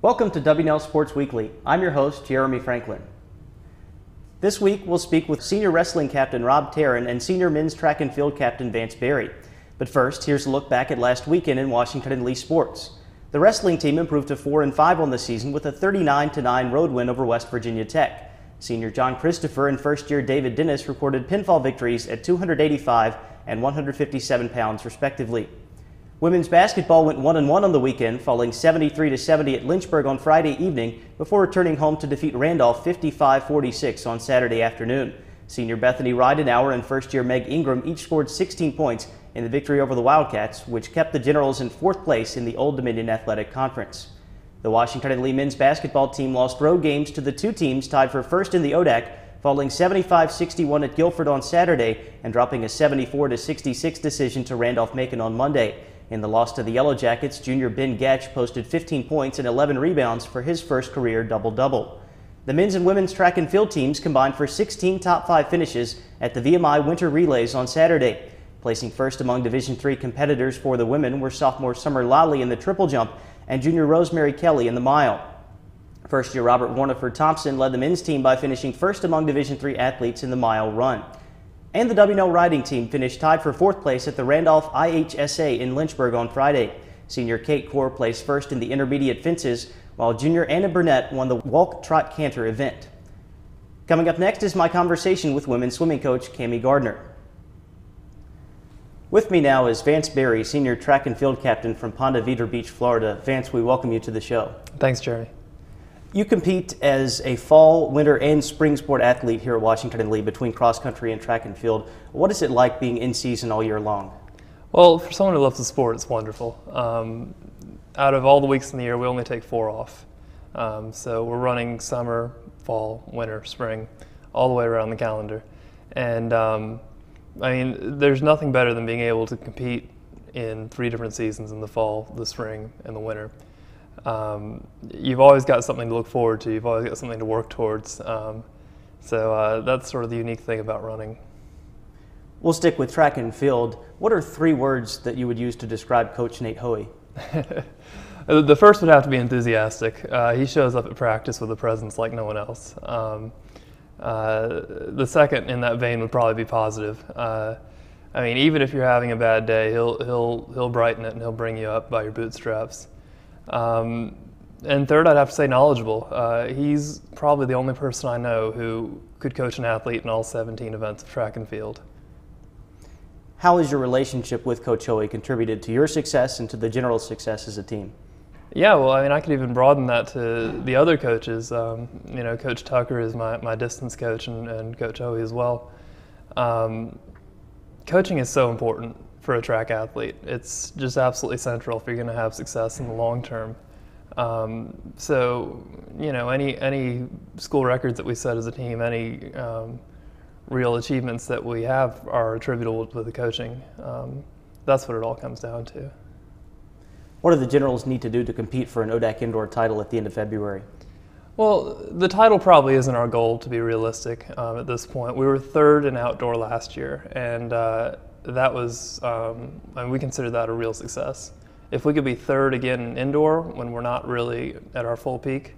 Welcome to WNL Sports Weekly. I'm your host, Jeremy Franklin. This week, we'll speak with senior wrestling captain Rob Terrin and senior men's track and field captain Vance Berry. But first, here's a look back at last weekend in Washington and Lee sports. The wrestling team improved to 4-5 on the season with a 39-9 road win over West Virginia Tech. Senior John Christopher and first-year David Dennis recorded pinfall victories at 285 and 157 pounds, respectively. Women's basketball went 1-1 on the weekend, falling 73-70 at Lynchburg on Friday evening before returning home to defeat Randolph 55-46 on Saturday afternoon. Senior Bethany Ridenauer and first-year Meg Ingram each scored 16 points in the victory over the Wildcats, which kept the Generals in 4th place in the Old Dominion Athletic Conference. The Washington and Lee men's basketball team lost road games to the two teams tied for first in the ODAC, falling 75-61 at Guilford on Saturday and dropping a 74-66 decision to Randolph-Macon on Monday. In the loss to the Yellow Jackets, junior Ben Getch posted 15 points and 11 rebounds for his first career double-double. The men's and women's track and field teams combined for 16 top 5 finishes at the VMI Winter Relays on Saturday. Placing first among Division III competitors for the women were sophomore Summer Lally in the triple jump and junior Rosemary Kelly in the mile. First-year Robert Warneford Thompson led the men's team by finishing first among Division III athletes in the mile run. And the WNL riding team finished tied for 4th place at the Randolph IHSA in Lynchburg on Friday. Senior Kate Core placed first in the intermediate fences, while junior Anna Burnett won the walk, trot, canter event. Coming up next is my conversation with women's swimming coach Cammie Gardner. With me now is Vance Barry, senior track and field captain from Ponte Vedra Beach, Florida. Vance, we welcome you to the show. Thanks, Jeremy. You compete as a fall, winter, and spring sport athlete here at Washington and Lee between cross country and track and field. What is it like being in season all year long? Well, for someone who loves the sport, it's wonderful. Out of all the weeks in the year, we only take 4 off. So we're running summer, fall, winter, spring, all the way around the calendar. And I mean, there's nothing better than being able to compete in 3 different seasons in the fall, the spring, and the winter. You've always got something to look forward to. You've always got something to work towards. So that's sort of the unique thing about running. We'll stick with track and field. What are 3 words that you would use to describe Coach Nate Hoey? The first would have to be enthusiastic. He shows up at practice with a presence like no one else. The second in that vein would probably be positive. I mean, even if you're having a bad day, he'll brighten it and he'll bring you up by your bootstraps. And third, I'd have to say knowledgeable. He's probably the only person I know who could coach an athlete in all 17 events of track and field. How has your relationship with Coach Hoey contributed to your success and to the general success as a team? Yeah, well, I mean, I could even broaden that to the other coaches. You know, Coach Tucker is my distance coach and Coach Hoey as well. Coaching is so important for a track athlete. It's just absolutely central if you're going to have success in the long term. So, you know, any school records that we set as a team, any real achievements that we have are attributable to the coaching. That's what it all comes down to. What do the Generals need to do to compete for an ODAC indoor title at the end of February? Well, the title probably isn't our goal, to be realistic, at this point. We were 3rd in outdoor last year, and that was, I mean, we consider that a real success. If we could be 3rd again in indoor when we're not really at our full peak,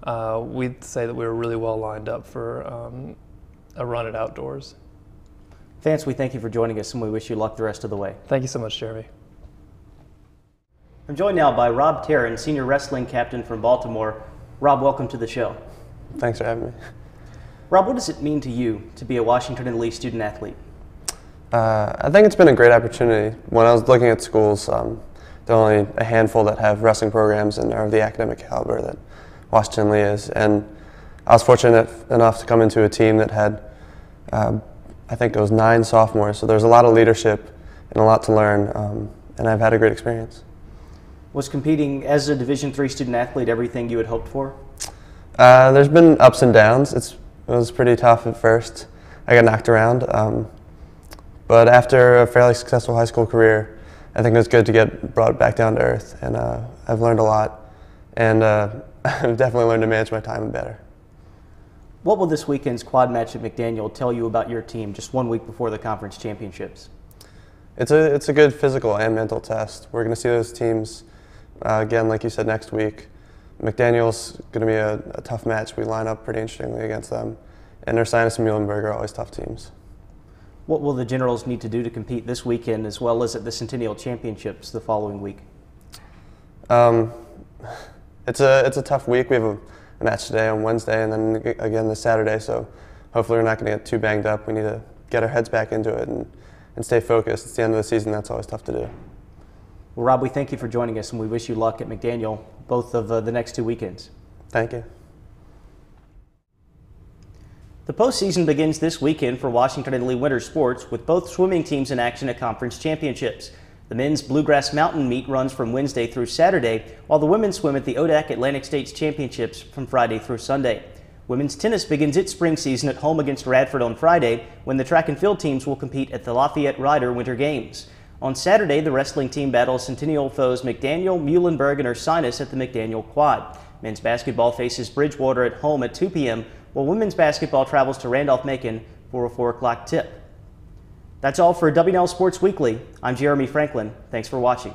we'd say that we were really well lined up for a run at outdoors. Vance, we thank you for joining us and we wish you luck the rest of the way. Thank you so much, Jeremy. I'm joined now by Rob Terrin, senior wrestling captain from Baltimore. Rob, welcome to the show. Thanks for having me. Rob, what does it mean to you to be a Washington and Lee student athlete? I think it's been a great opportunity. When I was looking at schools, there are only a handful that have wrestling programs and are of the academic caliber that Washington Lee is. And I was fortunate enough to come into a team that had, I think it was 9 sophomores, so there's a lot of leadership and a lot to learn, and I've had a great experience. Was competing as a Division III student athlete everything you had hoped for? There's been ups and downs. It was pretty tough at first. I got knocked around, but after a fairly successful high school career, I think it was good to get brought back down to earth, and I've learned a lot, and I've definitely learned to manage my time better. What will this weekend's quad match at McDaniel tell you about your team just 1 week before the conference championships? It's a good physical and mental test. We're going to see those teams again, like you said, next week. McDaniel's going to be a tough match. We line up pretty interestingly against them. And Ursinus and Muhlenberg are always tough teams. What will the Generals need to do to compete this weekend as well as at the Centennial Championships the following week? It's a tough week. We have a match today on Wednesday and then again this Saturday, so hopefully we're not going to get too banged up. We need to get our heads back into it and stay focused. It's the end of the season. That's always tough to do. Well, Rob, we thank you for joining us, and we wish you luck at McDaniel both of the next 2 weekends. Thank you. The postseason begins this weekend for Washington and Lee winter sports, with both swimming teams in action at conference championships. The men's Bluegrass Mountain meet runs from Wednesday through Saturday, while the women swim at the ODAC Atlantic States Championships from Friday through Sunday. Women's tennis begins its spring season at home against Radford on Friday, when the track and field teams will compete at the Lafayette Ryder Winter Games. On Saturday, the wrestling team battles Centennial foes McDaniel, Muhlenberg, and Ursinus at the McDaniel Quad. Men's basketball faces Bridgewater at home at 2 p.m., while women's basketball travels to Randolph-Macon for a 4 o'clock tip. That's all for WNL Sports Weekly. I'm Jeremy Franklin. Thanks for watching.